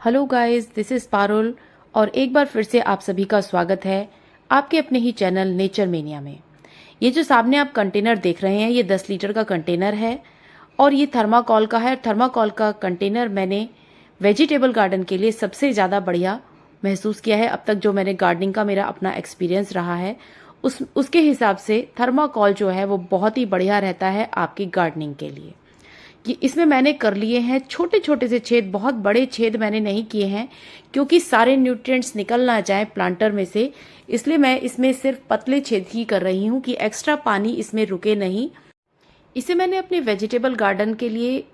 Hello guys, this is Parul और एक बार फिर से आप सभी का स्वागत है आपके अपने ही चैनल नेचर मेनिया में। ये जो सामने आप कंटेनर देख रहे हैं ये 10 लीटर का कंटेनर है और ये थर्माकोल का है। थर्माकोल का कंटेनर मैंने वेजिटेबल गार्डन के लिए सबसे ज़्यादा बढ़िया महसूस किया है। अब तक जो मैंने गार्डनिंग का मेरा अपना एक्सपीरियंस रहा है उसके हिसाब से थर्माकोल जो है वो बहुत ही बढ़िया रहता है आपकी गार्डनिंग के लिए। कि इसमें मैंने कर लिए हैं छोटे छोटे से छेद, बहुत बड़े छेद मैंने नहीं किए हैं क्योंकि सारे न्यूट्रिएंट्स निकल ना जाए प्लांटर में से, इसलिए मैं इसमें सिर्फ पतले छेद ही कर रही हूँ कि एक्स्ट्रा पानी इसमें रुके नहीं। इसे मैंने अपने वेजिटेबल गार्डन के लिए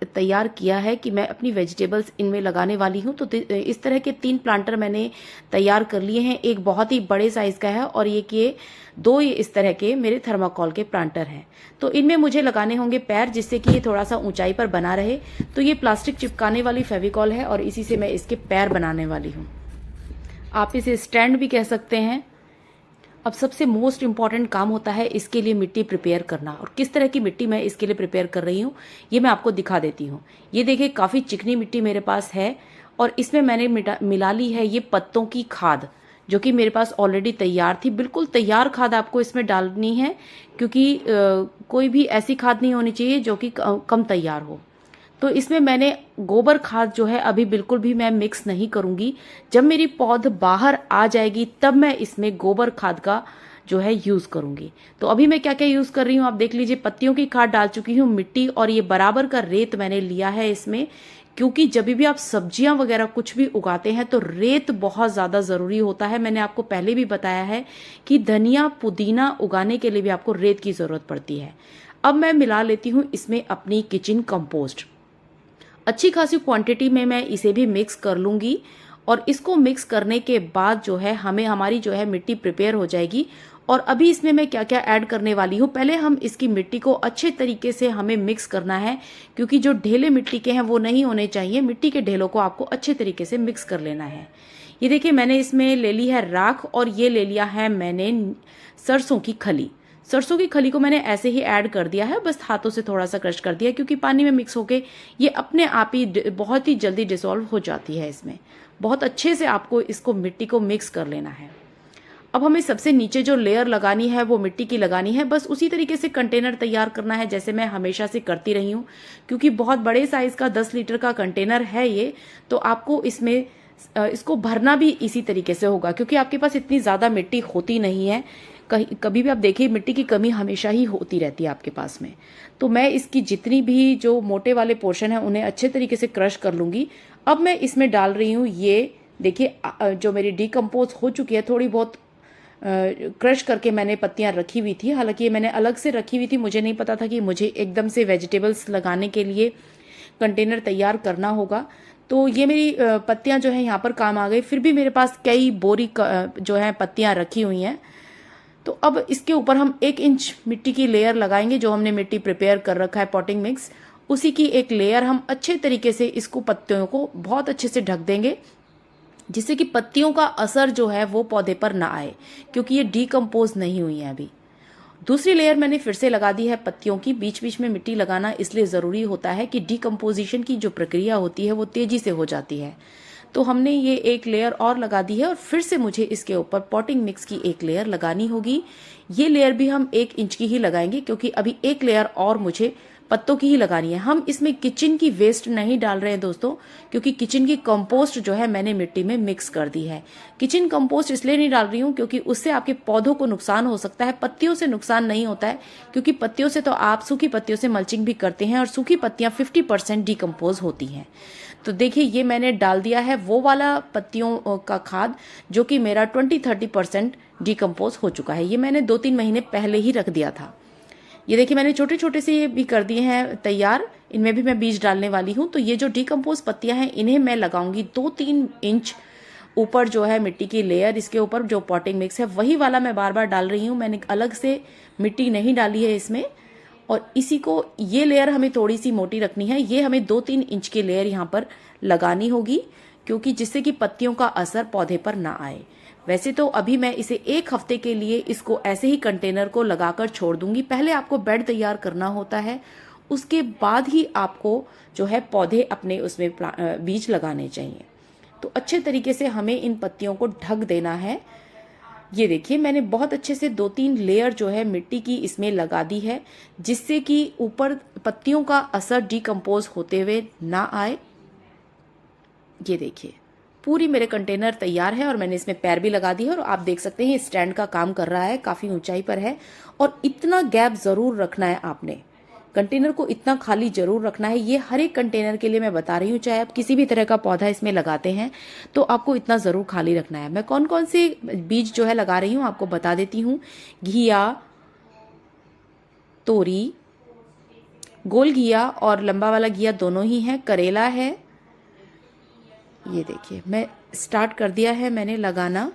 तैयार किया है कि मैं अपनी वेजिटेबल्स इनमें लगाने वाली हूँ। तो इस तरह के 3 प्लांटर मैंने तैयार कर लिए हैं। एक बहुत ही बड़े साइज का है और ये 2 इस तरह के मेरे थर्माकोल के प्लांटर हैं। तो इनमें मुझे लगाने होंगे पैर, जिससे कि ये थोड़ा सा ऊंचाई पर बना रहे। तो ये प्लास्टिक चिपकाने वाली फेविकॉल है और इसी से मैं इसके पैर बनाने वाली हूँ। आप इसे स्टैंड भी कह सकते हैं। अब सबसे मोस्ट इम्पॉर्टेंट काम होता है इसके लिए मिट्टी प्रिपेयर करना, और किस तरह की मिट्टी मैं इसके लिए प्रिपेयर कर रही हूँ ये मैं आपको दिखा देती हूँ। ये देखिए काफ़ी चिकनी मिट्टी मेरे पास है और इसमें मैंने मिला ली है ये पत्तों की खाद, जो कि मेरे पास ऑलरेडी तैयार थी। बिल्कुल तैयार खाद आपको इसमें डालनी है क्योंकि कोई भी ऐसी खाद नहीं होनी चाहिए जो कि कम तैयार हो। तो इसमें मैंने गोबर खाद जो है अभी बिल्कुल भी मैं मिक्स नहीं करूंगी। जब मेरी पौध बाहर आ जाएगी तब मैं इसमें गोबर खाद का जो है यूज करूंगी। तो अभी मैं क्या क्या यूज कर रही हूँ आप देख लीजिए। पत्तियों की खाद डाल चुकी हूँ, मिट्टी और ये बराबर का रेत मैंने लिया है इसमें, क्योंकि जब भी आप सब्जियां वगैरह कुछ भी उगाते हैं तो रेत बहुत ज्यादा जरूरी होता है। मैंने आपको पहले भी बताया है कि धनिया पुदीना उगाने के लिए भी आपको रेत की जरूरत पड़ती है। अब मैं मिला लेती हूँ इसमें अपनी किचन कंपोस्ट। अच्छी खासी क्वांटिटी में मैं इसे भी मिक्स कर लूंगी और इसको मिक्स करने के बाद जो है हमारी जो है मिट्टी प्रिपेयर हो जाएगी। और अभी इसमें मैं क्या क्या ऐड करने वाली हूँ, पहले हम इसकी मिट्टी को अच्छे तरीके से हमें मिक्स करना है, क्योंकि जो ढेले मिट्टी के हैं वो नहीं होने चाहिए। मिट्टी के ढेलों को आपको अच्छे तरीके से मिक्स कर लेना है। ये देखिए मैंने इसमें ले ली है राख और ये ले लिया है मैंने सरसों की खली। सरसों की खली को मैंने ऐसे ही ऐड कर दिया है, बस हाथों से थोड़ा सा क्रश कर दिया, क्योंकि पानी में मिक्स होके ये अपने आप ही बहुत ही जल्दी डिसॉल्व हो जाती है इसमें। बहुत अच्छे से आपको इसको मिट्टी को मिक्स कर लेना है। अब हमें सबसे नीचे जो लेयर लगानी है वो मिट्टी की लगानी है। बस उसी तरीके से कंटेनर तैयार करना है जैसे मैं हमेशा से करती रही हूँ, क्योंकि बहुत बड़े साइज का 10 लीटर का कंटेनर है ये। तो आपको इसमें इसको भरना भी इसी तरीके से होगा, क्योंकि आपके पास इतनी ज्यादा मिट्टी होती नहीं है। कभी भी आप देखिए मिट्टी की कमी हमेशा ही होती रहती है आपके पास में। तो मैं इसकी जितनी भी जो मोटे वाले पोर्शन है उन्हें अच्छे तरीके से क्रश कर लूंगी। अब मैं इसमें डाल रही हूँ ये देखिए जो मेरी डिकम्पोज हो चुकी है, थोड़ी बहुत क्रश करके मैंने पत्तियां रखी हुई थी। हालांकि ये मैंने अलग से रखी हुई थी, मुझे नहीं पता था कि मुझे एकदम से वेजिटेबल्स लगाने के लिए कंटेनर तैयार करना होगा। तो ये मेरी पत्तियां जो है यहाँ पर काम आ गई। फिर भी मेरे पास कई बोरी जो है पत्तियां रखी हुई हैं। तो अब इसके ऊपर हम 1 इंच मिट्टी की लेयर लगाएंगे। जो हमने मिट्टी प्रिपेयर कर रखा है पॉटिंग मिक्स, उसी की एक लेयर हम अच्छे तरीके से इसको पत्तियों को बहुत अच्छे से ढक देंगे, जिससे कि पत्तियों का असर जो है वो पौधे पर ना आए, क्योंकि ये डीकम्पोज नहीं हुई है अभी। दूसरी लेयर मैंने फिर से लगा दी है पत्तियों की। बीच बीच में मिट्टी लगाना इसलिए जरूरी होता है कि डीकम्पोजिशन की जो प्रक्रिया होती है वो तेजी से हो जाती है। तो हमने ये एक लेयर और लगा दी है और फिर से मुझे इसके ऊपर पॉटिंग मिक्स की एक लेयर लगानी होगी। ये लेयर भी हम 1 इंच की ही लगाएंगे, क्योंकि अभी एक लेयर और मुझे पत्तों की ही लगानी है। हम इसमें किचन की वेस्ट नहीं डाल रहे हैं दोस्तों, क्योंकि किचन की कंपोस्ट जो है मैंने मिट्टी में मिक्स कर दी है। किचन कंपोस्ट इसलिए नहीं डाल रही हूँ क्योंकि उससे आपके पौधों को नुकसान हो सकता है, पत्तियों से नुकसान नहीं होता है, क्योंकि पत्तियों से तो आप सूखी पत्तियों से मल्चिंग भी करते हैं और सूखी पत्तियां 50% डिकम्पोज होती हैं। तो देखिए ये मैंने डाल दिया है वो वाला पत्तियों का खाद, जो कि मेरा 20-30% डिकम्पोज हो चुका है। ये मैंने 2-3 महीने पहले ही रख दिया था। ये देखिए मैंने छोटे छोटे से ये भी कर दिए हैं तैयार। इनमें भी मैं बीज डालने वाली हूँ। तो ये जो डिकम्पोज पत्तियां हैं इन्हें मैं लगाऊंगी 2-3 इंच ऊपर जो है मिट्टी की लेयर। इसके ऊपर जो पॉटिंग मिक्स है वही वाला मैं बार बार डाल रही हूँ, मैंने अलग से मिट्टी नहीं डाली है इसमें। और इसी को ये लेयर हमें थोड़ी सी मोटी रखनी है। ये हमें 2-3 इंच की लेयर यहाँ पर लगानी होगी, क्योंकि जिससे कि पत्तियों का असर पौधे पर ना आए। वैसे तो अभी मैं इसे 1 हफ्ते के लिए इसको ऐसे ही कंटेनर को लगाकर छोड़ दूंगी। पहले आपको बेड तैयार करना होता है, उसके बाद ही आपको जो है पौधे अपने उसमें बीज लगाने चाहिए। तो अच्छे तरीके से हमें इन पत्तियों को ढक देना है। ये देखिए मैंने बहुत अच्छे से 2-3 लेयर जो है मिट्टी की इसमें लगा दी है, जिससे कि ऊपर पत्तियों का असर डिकम्पोज होते हुए ना आए। ये देखिए पूरी मेरे कंटेनर तैयार है और मैंने इसमें पैर भी लगा दी है और आप देख सकते हैं स्टैंड का काम कर रहा है, काफ़ी ऊंचाई पर है। और इतना गैप ज़रूर रखना है आपने, कंटेनर को इतना खाली जरूर रखना है। ये हर एक कंटेनर के लिए मैं बता रही हूँ, चाहे आप किसी भी तरह का पौधा इसमें लगाते हैं तो आपको इतना ज़रूर खाली रखना है। मैं कौन कौन से बीज जो है लगा रही हूँ आपको बता देती हूँ। घिया, तोरी, गोल घिया और लंबा वाला घिया दोनों ही है, करेला है। ये देखिए मैं स्टार्ट कर दिया है मैंने लगाना।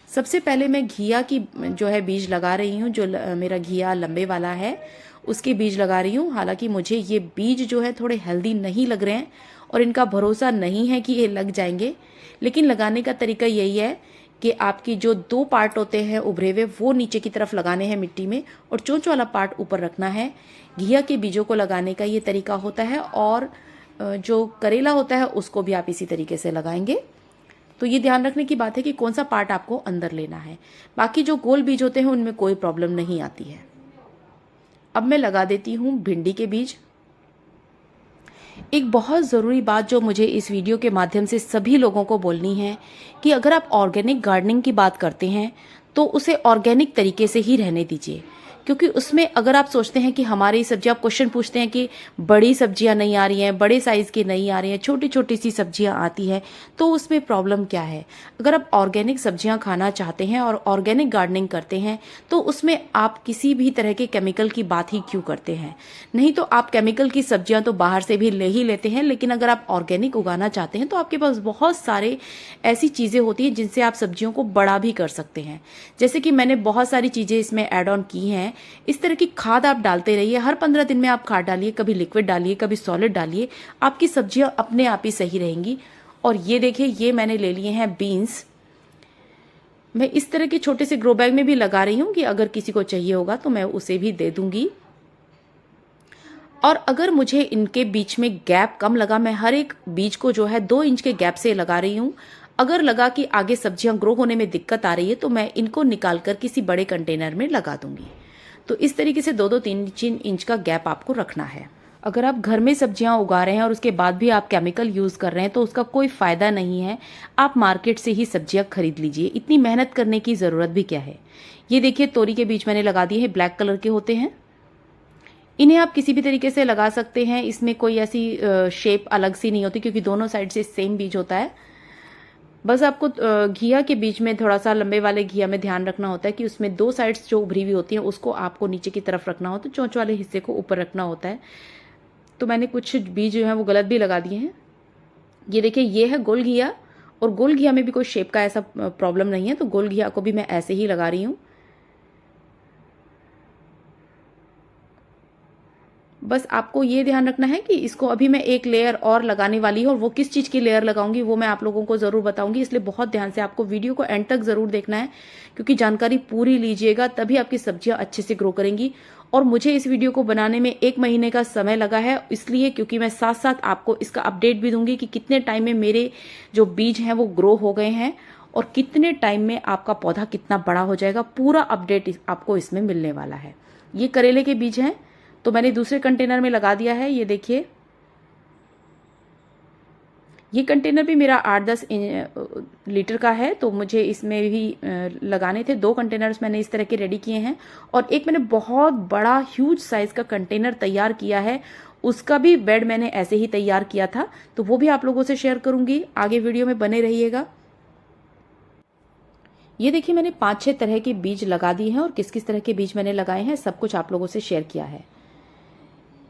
सबसे पहले मैं घिया की जो है बीज लगा रही हूँ, जो मेरा घिया लंबे वाला है उसके बीज लगा रही हूँ। हालांकि मुझे ये बीज जो है थोड़े हेल्दी नहीं लग रहे हैं और इनका भरोसा नहीं है कि ये लग जाएंगे, लेकिन लगाने का तरीका यही है कि आपकी जो 2 पार्ट होते हैं उभरे हुए वो नीचे की तरफ लगाने हैं मिट्टी में और चोंच वाला पार्ट ऊपर रखना है। घिया के बीजों को लगाने का ये तरीका होता है और जो करेला होता है उसको भी आप इसी तरीके से लगाएंगे। तो ये ध्यान रखने की बात है कि कौन सा पार्ट आपको अंदर लेना है। बाकी जो गोल बीज होते हैं उनमें कोई प्रॉब्लम नहीं आती है। अब मैं लगा देती हूँ भिंडी के बीज। एक बहुत ज़रूरी बात जो मुझे इस वीडियो के माध्यम से सभी लोगों को बोलनी है कि अगर आप ऑर्गेनिक गार्डनिंग की बात करते हैं तो उसे ऑर्गेनिक तरीके से ही रहने दीजिए, क्योंकि उसमें अगर आप सोचते हैं कि हमारी सब्जी, आप क्वेश्चन पूछते हैं कि बड़ी सब्जियां नहीं आ रही हैं, बड़े साइज़ की नहीं आ रही हैं, छोटी छोटी सी सब्जियां आती हैं, तो उसमें प्रॉब्लम क्या है। अगर आप ऑर्गेनिक सब्जियां खाना चाहते हैं और ऑर्गेनिक गार्डनिंग करते हैं तो उसमें आप किसी भी तरह के केमिकल की बात ही क्यों करते हैं। नहीं तो आप केमिकल की सब्जियां तो बाहर से भी ले ही लेते हैं, लेकिन अगर आप ऑर्गेनिक उगाना चाहते हैं तो आपके पास बहुत सारे ऐसी चीज़ें होती हैं जिनसे आप सब्जियों को बड़ा भी कर सकते हैं। जैसे कि मैंने बहुत सारी चीज़ें इसमें ऐड ऑन की हैं। इस तरह की खाद आप डालते रहिए, हर 15 दिन में आप खाद डालिए, कभी लिक्विड डालिए कभी सॉलिड डालिए, आपकी सब्जियां अपने आप ही सही रहेंगी। और ये देखिए ये मैंने ले लिए हैं बीन्स। मैं इस तरह के छोटे से ग्रो बैग में भी लगा रही हूँ कि अगर किसी को चाहिए होगा तो मैं उसे भी दे दूंगी। और अगर मुझे इनके बीच में गैप कम लगा, मैं हर एक बीज को जो है 2 इंच के गैप से लगा रही हूँ। अगर लगा कि आगे सब्जियां ग्रो होने में दिक्कत आ रही है तो मैं इनको निकालकर किसी बड़े कंटेनर में लगा दूंगी। तो इस तरीके से 2-2 3-3 इंच का गैप आपको रखना है। अगर आप घर में सब्जियां उगा रहे हैं और उसके बाद भी आप केमिकल यूज़ कर रहे हैं तो उसका कोई फ़ायदा नहीं है। आप मार्केट से ही सब्जियां खरीद लीजिए, इतनी मेहनत करने की ज़रूरत भी क्या है। ये देखिए तोरी के बीज मैंने लगा दिए हैं, ब्लैक कलर के होते हैं। इन्हें आप किसी भी तरीके से लगा सकते हैं, इसमें कोई ऐसी शेप अलग सी नहीं होती क्योंकि दोनों साइड से सेम बीज होता है। बस आपको घिया के बीच में थोड़ा सा लंबे वाले घिया में ध्यान रखना होता है कि उसमें 2 साइड्स जो उभरी हुई होती हैं उसको आपको नीचे की तरफ रखना होता है, चोंच वाले हिस्से को ऊपर रखना होता है। तो मैंने कुछ बीज जो हैं वो गलत भी लगा दिए हैं। ये देखिए ये है गोल घिया और गोल घिया में भी कोई शेप का ऐसा प्रॉब्लम नहीं है, तो गोल घिया को भी मैं ऐसे ही लगा रही हूँ। बस आपको ये ध्यान रखना है कि इसको अभी मैं एक लेयर और लगाने वाली हूँ और वो किस चीज़ की लेयर लगाऊंगी वो मैं आप लोगों को ज़रूर बताऊंगी, इसलिए बहुत ध्यान से आपको वीडियो को एंड तक ज़रूर देखना है, क्योंकि जानकारी पूरी लीजिएगा तभी आपकी सब्जियां अच्छे से ग्रो करेंगी। और मुझे इस वीडियो को बनाने में 1 महीने का समय लगा है, इसलिए क्योंकि मैं साथ साथ आपको इसका अपडेट भी दूंगी कि कितने टाइम में मेरे जो बीज हैं वो ग्रो हो गए हैं और कितने टाइम में आपका पौधा कितना बड़ा हो जाएगा। पूरा अपडेट आपको इसमें मिलने वाला है। ये करेले के बीज हैं तो मैंने दूसरे कंटेनर में लगा दिया है। ये देखिए ये कंटेनर भी मेरा 8-10 लीटर का है, तो मुझे इसमें भी लगाने थे। 2 कंटेनर्स मैंने इस तरह के रेडी किए हैं और एक मैंने बहुत बड़ा ह्यूज साइज का कंटेनर तैयार किया है, उसका भी बेड मैंने ऐसे ही तैयार किया था, तो वो भी आप लोगों से शेयर करूंगी। आगे वीडियो में बने रहिएगा। ये देखिए मैंने 5-6 तरह के बीज लगा दिए हैं और किस किस तरह के बीज मैंने लगाए हैं सब कुछ आप लोगों से शेयर किया है।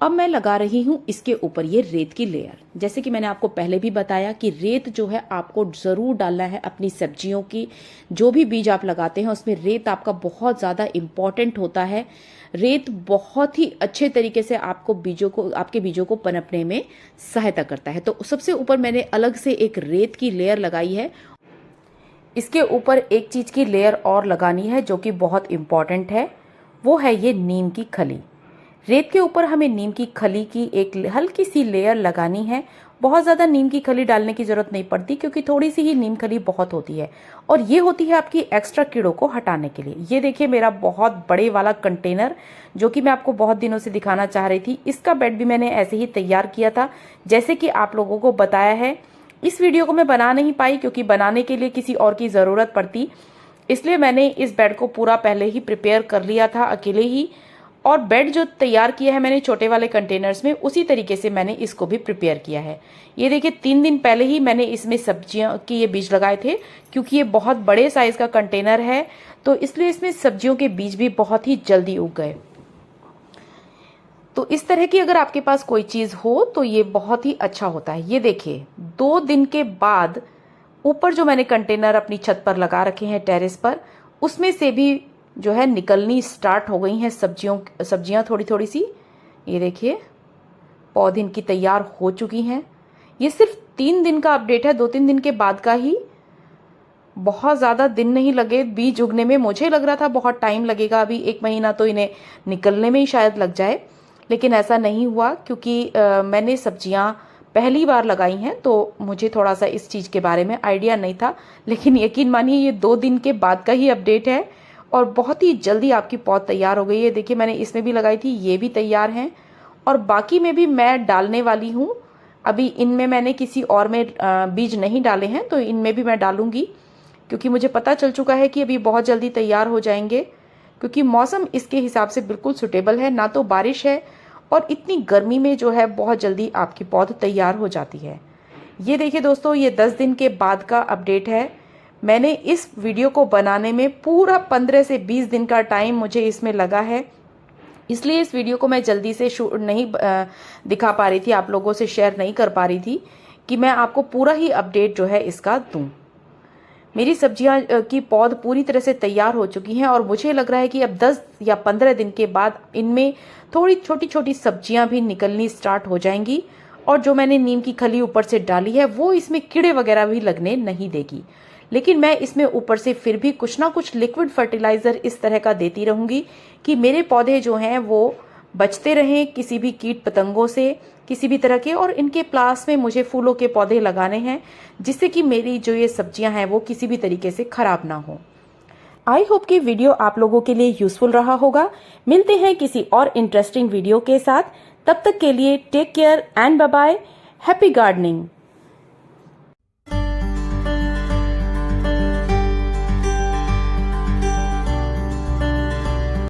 अब मैं लगा रही हूं इसके ऊपर ये रेत की लेयर। जैसे कि मैंने आपको पहले भी बताया कि रेत जो है आपको जरूर डालना है अपनी सब्जियों की, जो भी बीज आप लगाते हैं उसमें रेत आपका बहुत ज़्यादा इम्पॉर्टेंट होता है। रेत बहुत ही अच्छे तरीके से आपके बीजों को पनपने में सहायता करता है। तो सबसे ऊपर मैंने अलग से एक रेत की लेयर लगाई है। इसके ऊपर एक चीज़ की लेयर और लगानी है जो कि बहुत इम्पॉर्टेंट है, वो है ये नीम की खली। रेत के ऊपर हमें नीम की खली की एक हल्की सी लेयर लगानी है। बहुत ज़्यादा नीम की खली डालने की ज़रूरत नहीं पड़ती, क्योंकि थोड़ी सी ही नीम खली बहुत होती है, और ये होती है आपकी एक्स्ट्रा कीड़ों को हटाने के लिए। ये देखिए मेरा बहुत बड़े वाला कंटेनर, जो कि मैं आपको बहुत दिनों से दिखाना चाह रही थी। इसका बेड भी मैंने ऐसे ही तैयार किया था जैसे कि आप लोगों को बताया है। इस वीडियो को मैं बना नहीं पाई क्योंकि बनाने के लिए किसी और की ज़रूरत पड़ती, इसलिए मैंने इस बेड को पूरा पहले ही प्रिपेयर कर लिया था अकेले ही। और बेड जो तैयार किया है मैंने छोटे वाले कंटेनर्स में, उसी तरीके से मैंने इसको भी प्रिपेयर किया है। ये देखिए 3 दिन पहले ही मैंने इसमें सब्जियों के ये बीज लगाए थे, क्योंकि ये बहुत बड़े साइज का कंटेनर है, तो इसलिए इसमें सब्जियों के बीज भी बहुत ही जल्दी उग गए। तो इस तरह की अगर आपके पास कोई चीज हो तो ये बहुत ही अच्छा होता है। ये देखिए 2 दिन के बाद ऊपर जो मैंने कंटेनर अपनी छत पर लगा रखे हैं टेरेस पर, उसमें से भी जो है निकलनी स्टार्ट हो गई हैं सब्जियां थोड़ी थोड़ी सी। ये देखिए पौधे इनकी तैयार हो चुकी हैं। ये सिर्फ 3 दिन का अपडेट है, 2-3 दिन के बाद का ही। बहुत ज़्यादा दिन नहीं लगे बीज उगने में। मुझे लग रहा था बहुत टाइम लगेगा, अभी 1 महीना तो इन्हें निकलने में ही शायद लग जाए, लेकिन ऐसा नहीं हुआ, क्योंकि मैंने सब्जियां पहली बार लगाई हैं, तो मुझे थोड़ा सा इस चीज़ के बारे में आइडिया नहीं था। लेकिन यकीन मानिए ये 2 दिन के बाद का ही अपडेट है, और बहुत ही जल्दी आपकी पौध तैयार हो गई है। देखिए मैंने इसमें भी लगाई थी, ये भी तैयार हैं, और बाकी में भी मैं डालने वाली हूँ। अभी इनमें मैंने किसी और में बीज नहीं डाले हैं, तो इनमें भी मैं डालूंगी, क्योंकि मुझे पता चल चुका है कि अभी बहुत जल्दी तैयार हो जाएंगे, क्योंकि मौसम इसके हिसाब से बिल्कुल सुटेबल है। ना तो बारिश है, और इतनी गर्मी में जो है बहुत जल्दी आपकी पौध तैयार हो जाती है। ये देखिए दोस्तों, ये 10 दिन के बाद का अपडेट है। मैंने इस वीडियो को बनाने में पूरा 15 से 20 दिन का टाइम मुझे इसमें लगा है, इसलिए इस वीडियो को मैं जल्दी से शूट नहीं दिखा पा रही थी, आप लोगों से शेयर नहीं कर पा रही थी कि मैं आपको पूरा ही अपडेट जो है इसका दूं। मेरी सब्जियां की पौध पूरी तरह से तैयार हो चुकी हैं, और मुझे लग रहा है कि अब 10 या 15 दिन के बाद इनमें थोड़ी छोटी छोटी सब्जियां भी निकलनी स्टार्ट हो जाएंगी, और जो मैंने नीम की खली ऊपर से डाली है वो इसमें कीड़े वगैरह भी लगने नहीं देगी। लेकिन मैं इसमें ऊपर से फिर भी कुछ ना कुछ लिक्विड फर्टिलाइजर इस तरह का देती रहूंगी कि मेरे पौधे जो हैं वो बचते रहें किसी भी कीट पतंगों से, किसी भी तरह के। और इनके प्लास में मुझे फूलों के पौधे लगाने हैं, जिससे कि मेरी जो ये सब्जियां हैं वो किसी भी तरीके से खराब ना हो। आई होप कि वीडियो आप लोगों के लिए यूजफुल रहा होगा। मिलते हैं किसी और इंटरेस्टिंग वीडियो के साथ, तब तक के लिए take care and bye bye. Happy gardening.